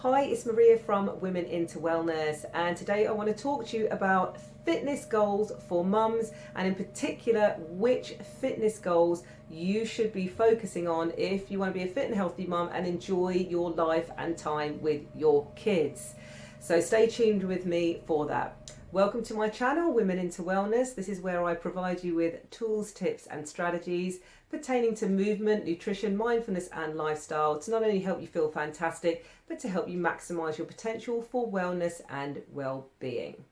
Hi, it's Maria from Women into Wellness, and today I want to talk to you about fitness goals for mums, and in particular which fitness goals you should be focusing on if you want to be a fit and healthy mum and enjoy your life and time with your kids. So stay tuned with me for that. Welcome to my channel, Women into Wellness. This is where I provide you with tools, tips and strategies pertaining to movement, nutrition, mindfulness and lifestyle to not only help you feel fantastic, but to help you maximise your potential for wellness and well-being.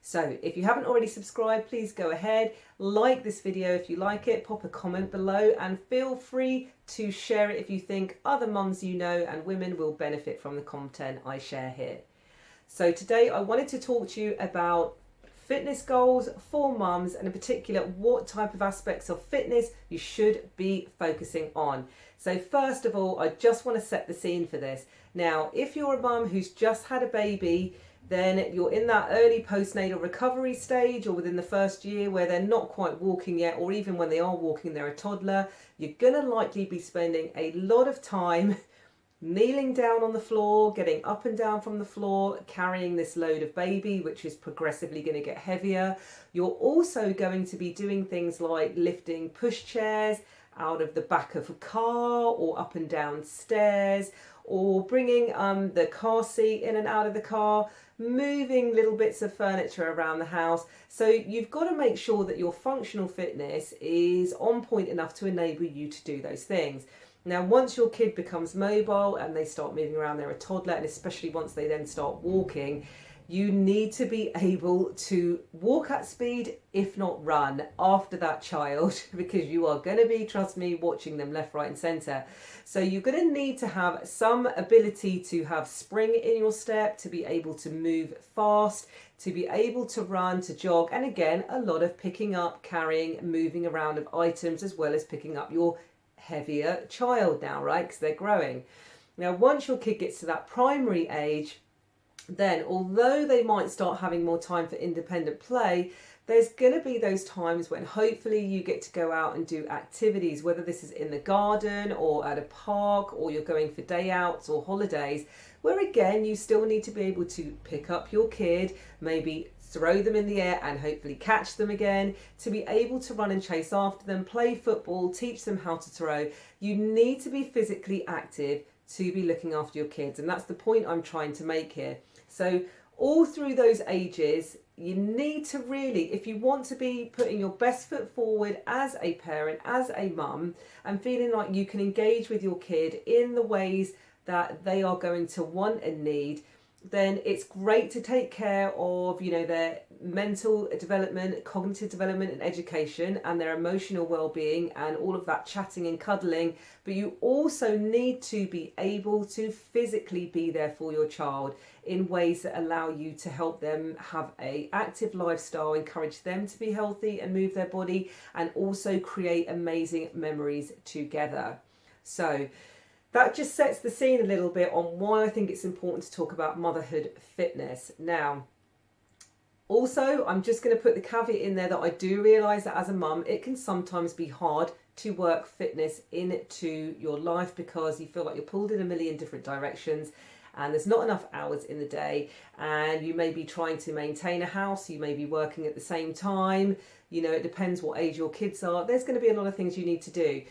So if you haven't already subscribed, please go ahead, like this video if you like it, pop a comment below and feel free to share it if you think other mums you know and women will benefit from the content I share here. So today I wanted to talk to you about fitness goals for mums, and in particular what type of aspects of fitness you should be focusing on. So first of all, I just want to set the scene for this. Now, if you're a mum who's just had a baby, then you're in that early postnatal recovery stage or within the first year where they're not quite walking yet, or even when they are walking, they're a toddler, you're going to likely be spending a lot of time kneeling down on the floor, getting up and down from the floor, carrying this load of baby, which is progressively going to get heavier. You're also going to be doing things like lifting push chairs out of the back of a car or up and down stairs, or bringing the car seat in and out of the car, moving little bits of furniture around the house. So you've got to make sure that your functional fitness is on point enough to enable you to do those things. Now, once your kid becomes mobile and they start moving around, they're a toddler, and especially once they then start walking, you need to be able to walk at speed, if not run, after that child, because you are going to be, trust me, watching them left, right and centre. So you're going to need to have some ability to have spring in your step, to be able to move fast, to be able to run, to jog, and again, a lot of picking up, carrying, moving around of items, as well as picking up your heavier child now, right? Because they're growing. Now, once your kid gets to that primary age, then although they might start having more time for independent play, there's going to be those times when hopefully you get to go out and do activities, whether this is in the garden or at a park, or you're going for day outs or holidays, where again you still need to be able to pick up your kid, maybe throw them in the air and hopefully catch them again, to be able to run and chase after them, play football, teach them how to throw. You need to be physically active to be looking after your kids, and that's the point I'm trying to make here. So all through those ages, you need to really, if you want to be putting your best foot forward as a parent, as a mum, and feeling like you can engage with your kid in the ways that they are going to want and need, then it's great to take care of, you know, their mental development, cognitive development and education, and their emotional well-being and all of that chatting and cuddling. But you also need to be able to physically be there for your child in ways that allow you to help them have an active lifestyle, encourage them to be healthy and move their body, and also create amazing memories together. So that just sets the scene a little bit on why I think it's important to talk about motherhood fitness. Now, also, I'm just going to put the caveat in there that I do realise that as a mum, it can sometimes be hard to work fitness into your life because you feel like you're pulled in a million different directions and there's not enough hours in the day, and you may be trying to maintain a house, you may be working at the same time, you know, it depends what age your kids are. There's going to be a lot of things you need to do.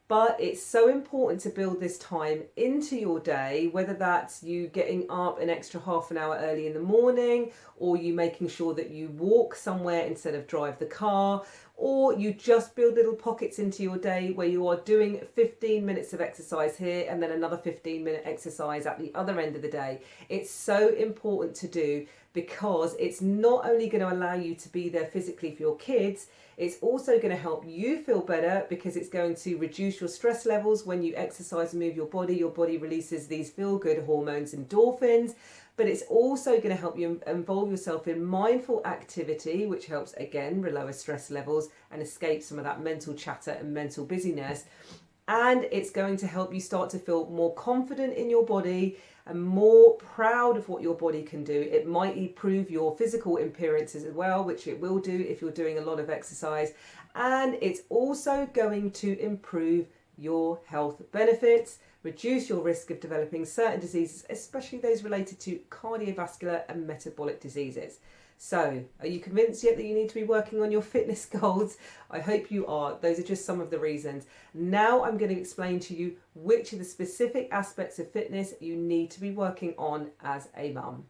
But it's so important to build this time into your day, whether that's you getting up an extra half an hour early in the morning, or you making sure that you walk somewhere instead of drive the car, or you just build little pockets into your day where you are doing 15 minutes of exercise here and then another 15-minute exercise at the other end of the day. It's so important to do because it's not only going to allow you to be there physically for your kids, it's also going to help you feel better because it's going to reduce your stress levels. When you exercise and move your body releases these feel-good hormones, endorphins, but it's also going to help you involve yourself in mindful activity, which helps, again, lower stress levels and escape some of that mental chatter and mental busyness. And it's going to help you start to feel more confident in your body and more proud of what your body can do. It might improve your physical appearances as well, which it will do if you're doing a lot of exercise. And it's also going to improve your health benefits reduce your risk of developing certain diseases, especially those related to cardiovascular and metabolic diseases. So, are you convinced yet that you need to be working on your fitness goals? I hope you are. Those are just some of the reasons. Now I'm going to explain to you which are the specific aspects of fitness you need to be working on as a mum.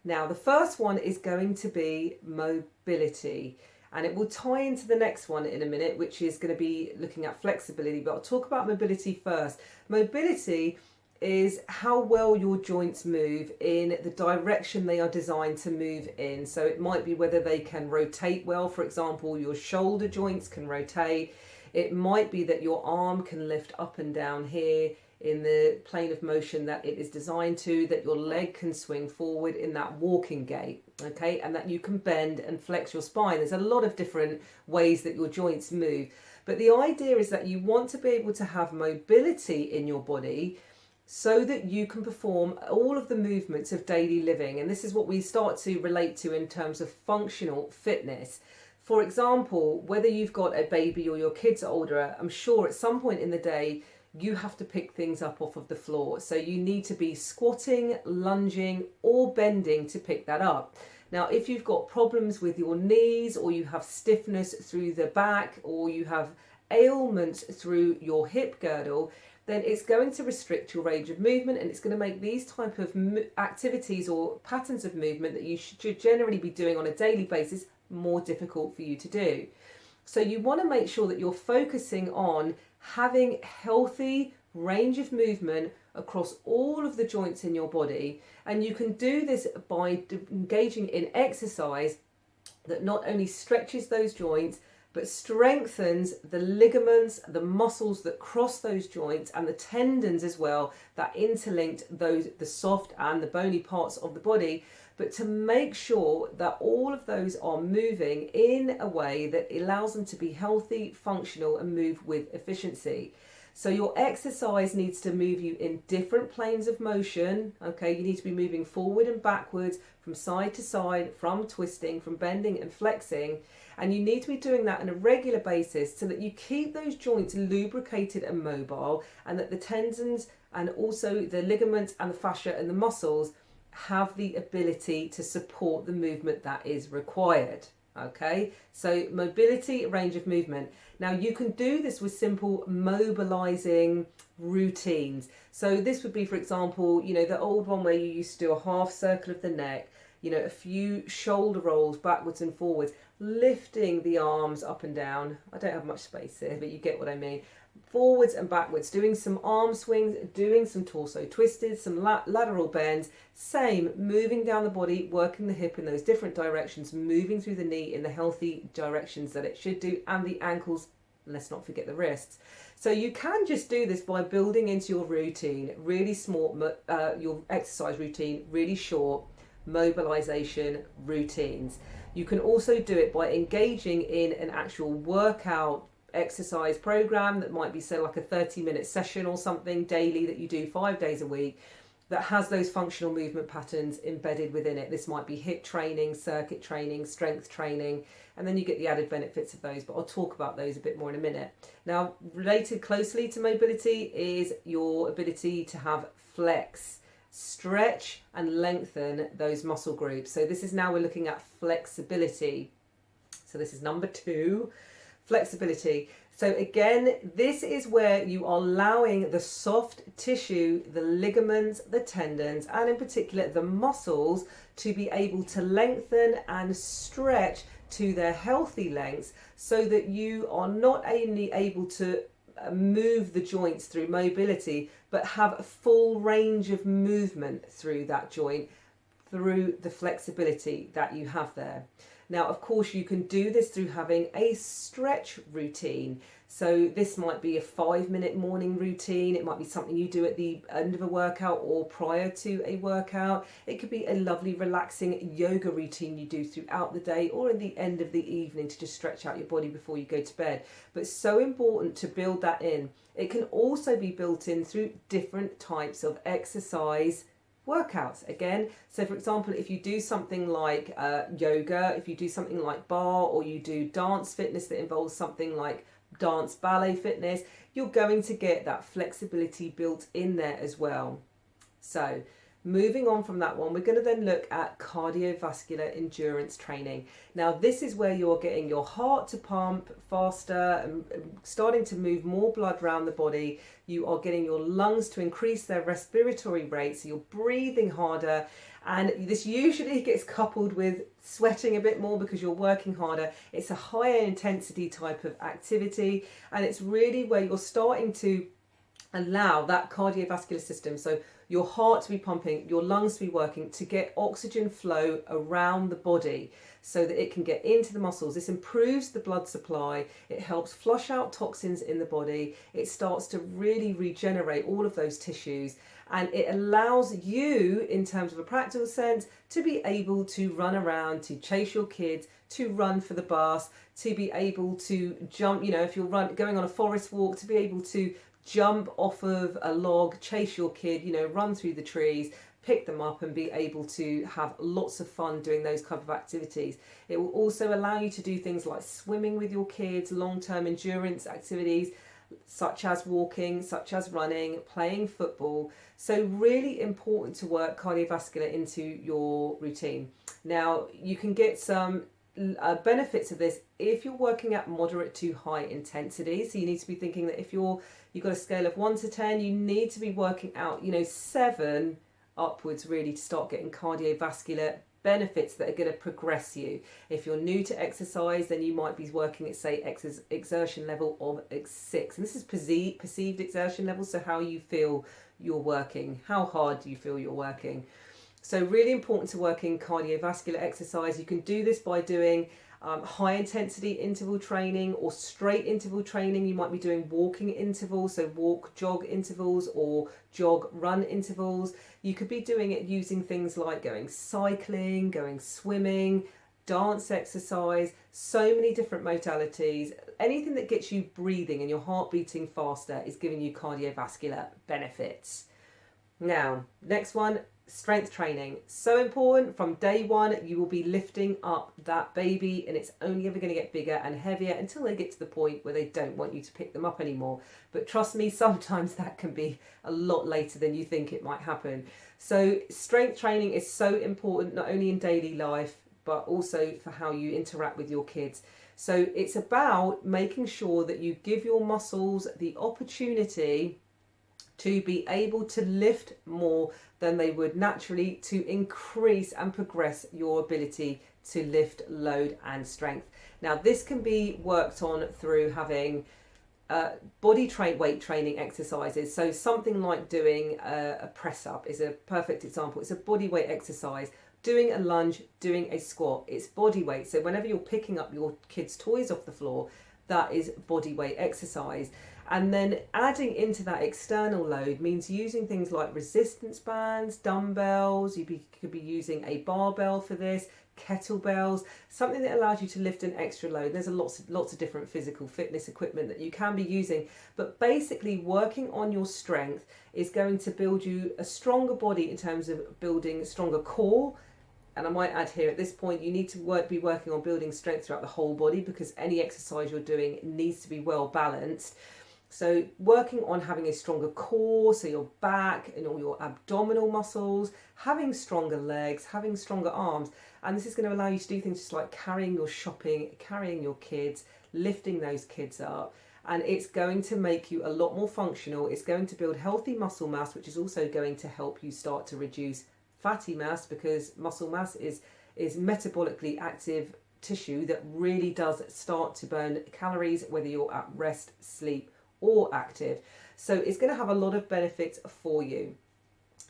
Now, the first one is going to be mobility. And it will tie into the next one in a minute, which is going to be looking at flexibility. But I'll talk about mobility first. Mobility is how well your joints move in the direction they are designed to move in. So it might be whether they can rotate well. For example, your shoulder joints can rotate. It might be that your arm can lift up and down here in the plane of motion that it is designed to, that your leg can swing forward in that walking gait, okay, and that you can bend and flex your spine. There's a lot of different ways that your joints move, but the idea is that you want to be able to have mobility in your body so that you can perform all of the movements of daily living. And this is what we start to relate to in terms of functional fitness. For example, whether you've got a baby or your kids are older, I'm sure at some point in the day you have to pick things up off of the floor. So you need to be squatting, lunging, or bending to pick that up. Now, if you've got problems with your knees, or you have stiffness through the back, or you have ailments through your hip girdle, then it's going to restrict your range of movement, and it's going to make these type of activities or patterns of movement that you should generally be doing on a daily basis more difficult for you to do. So you want to make sure that you're focusing on having healthy range of movement across all of the joints in your body, and you can do this by engaging in exercise that not only stretches those joints but strengthens the ligaments, the muscles that cross those joints, and the tendons as well that interlinked the soft and the bony parts of the body, but to make sure that all of those are moving in a way that allows them to be healthy, functional, and move with efficiency. So your exercise needs to move you in different planes of motion, okay? You need to be moving forward and backwards, from side to side, from twisting, from bending and flexing, and you need to be doing that on a regular basis so that you keep those joints lubricated and mobile, and that the tendons and also the ligaments and the fascia and the muscles have the ability to support the movement that is required. Okay, so mobility, range of movement. Now you can do this with simple mobilizing routines. So this would be, for example, the old one where you used to do a half circle of the neck, a few shoulder rolls backwards and forwards, lifting the arms up and down. I don't have much space here, but you get what I mean. Forwards and backwards, doing some arm swings, doing some torso twisted, some lateral bends, same, moving down the body, working the hip in those different directions, moving through the knee in the healthy directions that it should do, and the ankles, let's not forget the wrists. So you can just do this by building into your routine, really small, your exercise routine, really short mobilization routines. You can also do it by engaging in an actual workout exercise program that might be, say, like a 30-minute session or something daily that you do 5 days a week that has those functional movement patterns embedded within it. This might be HIIT training, circuit training, strength training, and then you get the added benefits of those, but I'll talk about those a bit more in a minute. Now, related closely to mobility is your ability to have flex, stretch and lengthen those muscle groups. So this is now we're looking at flexibility. So this is number 2. Flexibility. So again, this is where you are allowing the soft tissue, the ligaments, the tendons, and in particular the muscles to be able to lengthen and stretch to their healthy lengths, so that you are not only able to move the joints through mobility, but have a full range of movement through that joint through the flexibility that you have there. Now, of course, you can do this through having a stretch routine. So this might be a 5-minute morning routine. It might be something you do at the end of a workout or prior to a workout. It could be a lovely relaxing yoga routine you do throughout the day or at the end of the evening to just stretch out your body before you go to bed. But it's so important to build that in. It can also be built in through different types of exercise workouts again. So for example, if you do something like yoga, if you do something like bar, or you do dance fitness that involves something like dance, ballet fitness, you're going to get that flexibility built in there as well. So moving on from that one, we're going to then look at cardiovascular endurance training. Now, this is where you're getting your heart to pump faster and starting to move more blood around the body. You are getting your lungs to increase their respiratory rate, so you're breathing harder. And this usually gets coupled with sweating a bit more because you're working harder. It's a higher intensity type of activity, and it's really where you're starting to allow that cardiovascular system, so your heart to be pumping, your lungs to be working, to get oxygen flow around the body so that it can get into the muscles. This improves the blood supply, it helps flush out toxins in the body, it starts to really regenerate all of those tissues, and it allows you, in terms of a practical sense, to be able to run around, to chase your kids, to run for the bus, to be able to jump, if you're going on a forest walk, to be able to jump off of a log, chase your kid, run through the trees, pick them up, and be able to have lots of fun doing those type of activities. It will also allow you to do things like swimming with your kids, long-term endurance activities such as walking, such as running, playing football. So really important to work cardiovascular into your routine. Now, you can get some benefits of this if you're working at moderate to high intensity. So you need to be thinking that if you've got a scale of 1 to 10, you need to be working out 7 upwards really to start getting cardiovascular benefits that are going to progress you. If you're new to exercise, then you might be working at, say, exertion level of 6, and this is perceived exertion level, so how you feel you're working, how hard do you feel you're working. So really important to work in cardiovascular exercise. You can do this by doing high intensity interval training or straight interval training. You might be doing walking intervals, so walk, jog intervals, or jog, run intervals. You could be doing it using things like going cycling, going swimming, dance exercise, so many different modalities. Anything that gets you breathing and your heart beating faster is giving you cardiovascular benefits. Now, next one, strength training. So important. From day one, you will be lifting up that baby, and it's only ever going to get bigger and heavier until they get to the point where they don't want you to pick them up anymore. But trust me, sometimes that can be a lot later than you think it might happen. So strength training is so important, not only in daily life, but also for how you interact with your kids. So it's about making sure that you give your muscles the opportunity to be able to lift more than they would naturally, to increase and progress your ability to lift load and strength. Now, this can be worked on through having weight training exercises. So something like doing a press up is a perfect example. It's a body weight exercise. Doing a lunge, doing a squat, it's body weight. So whenever you're picking up your kids' toys off the floor, that is body weight exercise. And then adding into that external load means using things like resistance bands, dumbbells. You could be using a barbell for this, kettlebells, something that allows you to lift an extra load. There's lots of different physical fitness equipment that you can be using, but basically working on your strength is going to build you a stronger body in terms of building a stronger core. And I might add here at this point, you need to be working on building strength throughout the whole body, because any exercise you're doing needs to be well balanced. So working on having a stronger core, so your back and all your abdominal muscles, having stronger legs, having stronger arms. And this is going to allow you to do things just like carrying your shopping, carrying your kids, lifting those kids up. And it's going to make you a lot more functional. It's going to build healthy muscle mass, which is also going to help you start to reduce fatty mass, because muscle mass is metabolically active tissue that really does start to burn calories, whether you're at rest, sleep, or active. So it's going to have a lot of benefits for you.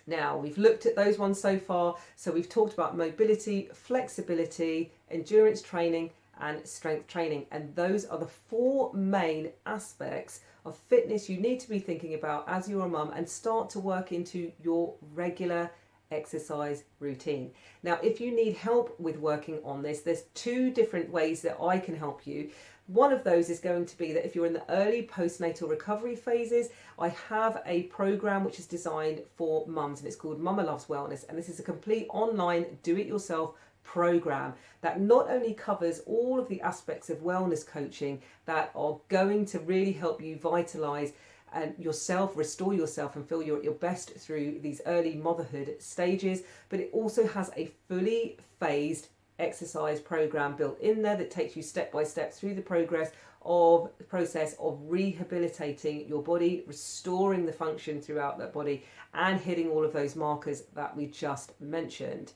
Now, we've looked at those ones so far. So we've talked about mobility, flexibility, endurance training, and strength training. And those are the 4 main aspects of fitness you need to be thinking about as you're a mum, and start to work into your regular exercise routine. Now, if you need help with working on this, there's 2 different ways that I can help you. One of those is going to be that if you're in the early postnatal recovery phases, I have a program which is designed for mums, and it's called Mama Loves Wellness. And this is a complete online, do-it-yourself program that not only covers all of the aspects of wellness coaching that are going to really help you vitalize and yourself, restore yourself and feel you're at your best through these early motherhood stages, but it also has a fully phased exercise program built in there that takes you step by step through the process of rehabilitating your body, restoring the function throughout that body, and hitting all of those markers that we just mentioned.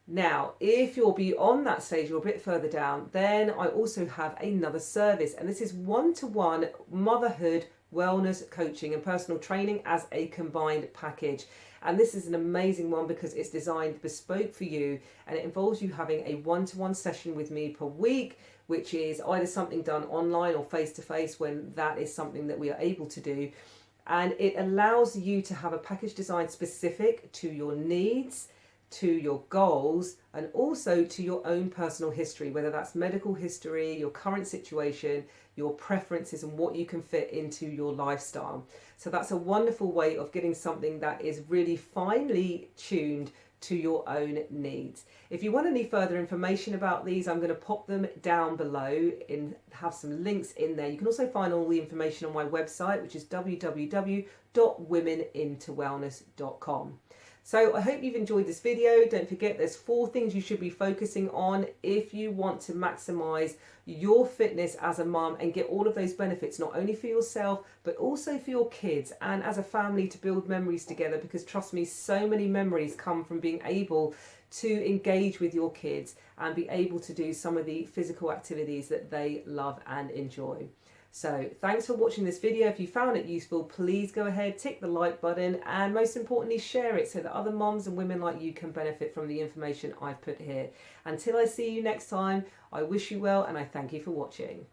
Now, if you're beyond that stage, you're a bit further down, then I also have another service, and this is one-to-one motherhood wellness coaching and personal training as a combined package. And this is an amazing one because it's designed bespoke for you, and it involves you having a one-to-one session with me per week, which is either something done online or face-to-face when that is something that we are able to do. And it allows you to have a package designed specific to your needs, to your goals, and also to your own personal history, whether that's medical history, your current situation, your preferences, and what you can fit into your lifestyle. So that's a wonderful way of getting something that is really finely tuned to your own needs. If you want any further information about these, I'm going to pop them down below and have some links in there. You can also find all the information on my website, which is www.womenintowellness.com. So I hope you've enjoyed this video. Don't forget, there's 4 things you should be focusing on if you want to maximize your fitness as a mum and get all of those benefits, not only for yourself, but also for your kids and as a family, to build memories together. Because trust me, so many memories come from being able to engage with your kids and be able to do some of the physical activities that they love and enjoy. So thanks for watching this video. If you found it useful, please go ahead, tick the like button, and most importantly, share it so that other mums and women like you can benefit from the information I've put here. Until I see you next time, I wish you well and I thank you for watching.